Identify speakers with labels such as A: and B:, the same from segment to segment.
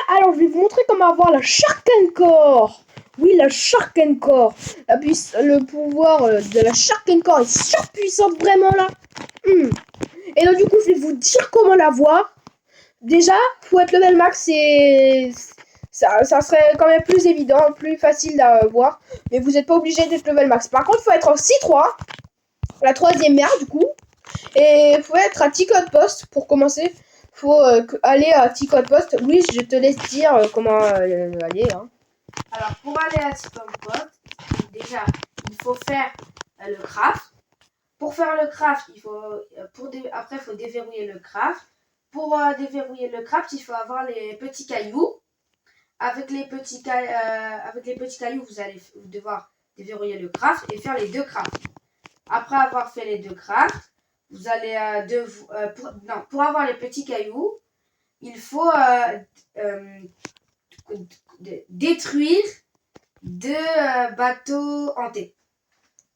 A: Alors, je vais vous montrer comment avoir la Sharkencore. Oui, la Sharkencore. Le pouvoir de la Sharkencore est surpuissante, vraiment, là. Et donc, du coup, je vais vous dire comment l'avoir. Déjà, faut être level max et ça serait quand même plus évident, plus facile à voir. Mais vous n'êtes pas obligé d'être level max. Par contre, il faut être en C3, la troisième mère, du coup. Et il faut être à T-Code Post pour commencer. Faut aller à T-Code Post. Louis, je te laisse dire comment aller. Hein.
B: Alors, pour aller à T-Code Post, déjà, il faut faire le craft. Pour faire le craft, il faut, après, il faut déverrouiller le craft. Pour déverrouiller le craft, il faut avoir les petits cailloux. Avec les petits cailloux, vous allez devoir déverrouiller le craft et faire les deux crafts. Après avoir fait les deux crafts, vous allez pour avoir les petits cailloux, il faut détruire 2 bateaux hantés.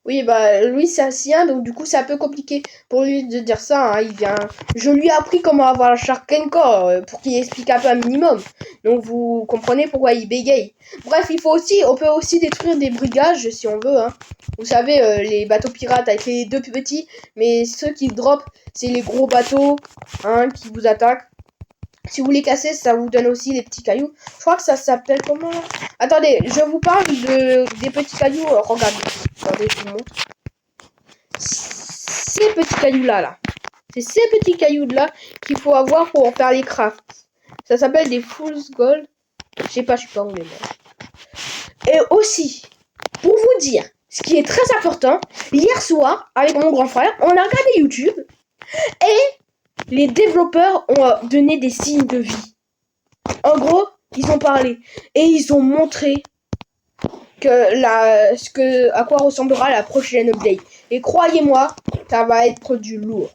A: Oui, bah Louis c'est ancien, donc du coup c'est un peu compliqué pour lui de dire ça. Hein. Je lui ai appris comment avoir la Sharkencore pour qu'il explique un peu un minimum. Donc vous comprenez pourquoi il bégaye. Bref, on peut aussi détruire des brigages si on veut. Hein. Vous savez, les bateaux pirates avec les deux plus petits, mais ceux qui drop, c'est les gros bateaux qui vous attaquent. Si vous les cassez, ça vous donne aussi des petits cailloux. Je crois que ça s'appelle comment? Attendez, je vous parle des petits cailloux. Regardez, je vous montre. Ces petits cailloux-là, c'est ces petits cailloux-là qu'il faut avoir pour en faire les crafts. Ça s'appelle des Fool's Gold. Je sais pas, je suis pas où les Et aussi, pour vous dire, ce qui est très important, hier soir, avec mon grand frère, on a regardé YouTube et les développeurs ont donné des signes de vie. En gros, ils ont parlé et ils ont montré à quoi ressemblera la prochaine update. Et croyez-moi, ça va être du lourd.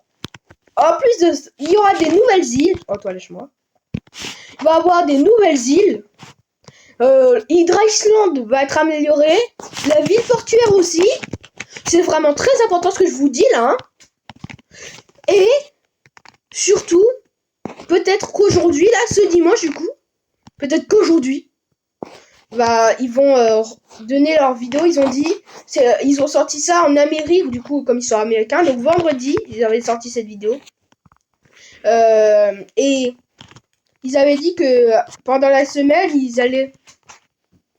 A: En plus de, il y aura des nouvelles îles. Oh, toi, lâche-moi. Il va y avoir des nouvelles îles. Hydra Island va être amélioré. La ville portuaire aussi. C'est vraiment très important ce que je vous dis là. Hein. Et surtout, peut-être qu'aujourd'hui, là, ce dimanche, du coup, peut-être qu'aujourd'hui, ils vont donner leur vidéo. Ils ont dit, ils ont sorti ça en Amérique, du coup, comme ils sont américains. Donc vendredi, ils avaient sorti cette vidéo. Et ils avaient dit que pendant la semaine, ils allaient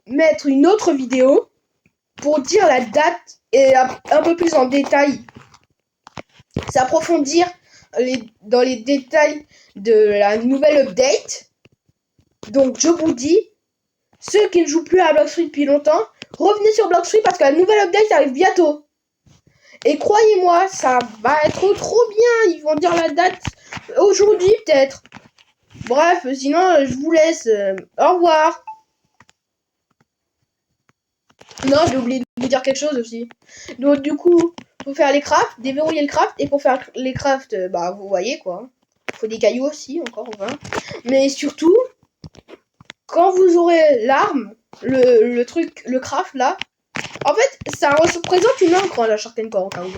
A: mettre une autre vidéo pour dire la date et un peu plus en détail. S'approfondir dans les détails de la nouvelle update. Donc je vous dis, ceux qui ne jouent plus à Bloxfree depuis longtemps, revenez sur Bloxfree parce que la nouvelle update arrive bientôt. Et croyez-moi, ça va être trop bien. Ils vont dire la date aujourd'hui peut-être. Bref, sinon je vous laisse. Au revoir. Non, j'ai oublié de vous dire quelque chose aussi. Donc du coup, faut faire les crafts, déverrouiller le craft. Et pour faire les crafts, vous voyez quoi. Faut des cailloux aussi, encore 20. Mais surtout, quand vous aurez l'arme, le truc, le craft là, en fait, ça représente une encre, la Sharkencore, au cas où.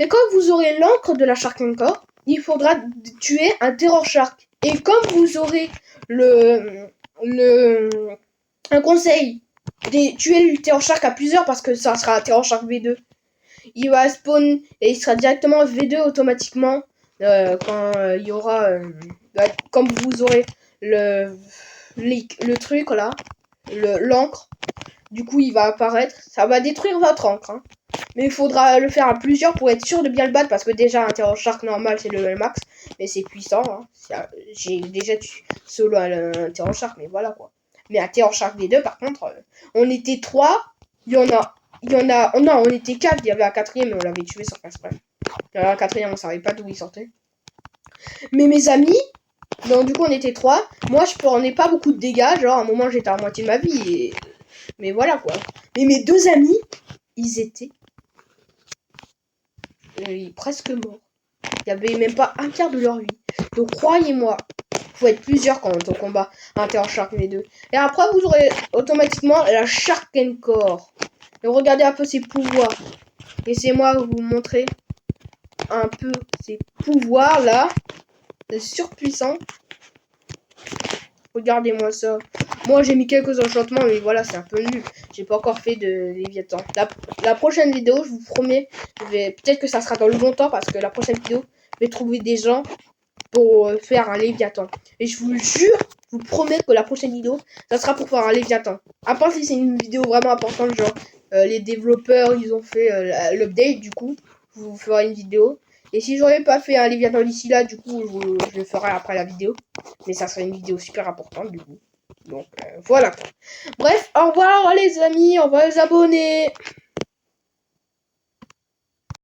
A: Et quand vous aurez l'encre de la Sharkencore, il faudra tuer un Terror Shark. Et comme vous aurez un conseil de tuer le Terror Shark à plusieurs, parce que ça sera un Terror Shark V2, il va spawn et il sera directement V2 automatiquement quand il y aura, comme vous aurez le truc là, l'encre. Du coup, il va apparaître. Ça va détruire votre encre. Hein. Mais il faudra le faire à plusieurs pour être sûr de bien le battre. Parce que déjà, un Terror Shark normal, c'est level max. Mais c'est puissant. Hein. J'ai déjà tué solo un Terror Shark. Mais voilà quoi. Mais un Terror Shark V2, par contre, on était 3. Non, on était 4. Il y avait un quatrième, mais on l'avait tué sans faire exprès. Un quatrième, on savait pas d'où il sortait. Mais mes amis, donc du coup, on était 3. Moi, je prenais pas beaucoup de dégâts. Genre, à un moment, j'étais à moitié de ma vie. Mais voilà quoi. Mais mes deux amis, ils étaient presque morts. Il y avait même pas un quart de leur vie. Donc croyez-moi, faut être plusieurs quand on combat un Terror Shark les deux. Et après vous aurez automatiquement la Sharkencore. Et regardez un peu ses pouvoirs. Laissez-moi vous montrer un peu ses pouvoirs là. C'est surpuissant. Regardez-moi ça. Moi, j'ai mis quelques enchantements, mais voilà, c'est un peu nul. J'ai pas encore fait de Léviathan. La prochaine vidéo, je vous promets, peut-être que ça sera dans le longtemps, parce que la prochaine vidéo, je vais trouver des gens pour faire un Léviathan. Et je vous jure, je vous promets que la prochaine vidéo, ça sera pour faire un Léviathan. À part si c'est une vidéo vraiment importante, genre les développeurs, ils ont fait l'update, du coup, je vous ferai une vidéo. Et si j'aurais pas fait un Léviathan d'ici là, du coup, je le ferai après la vidéo. Mais ça serait une vidéo super importante, du coup. Donc, voilà. Bref, au revoir les amis, au revoir les abonnés.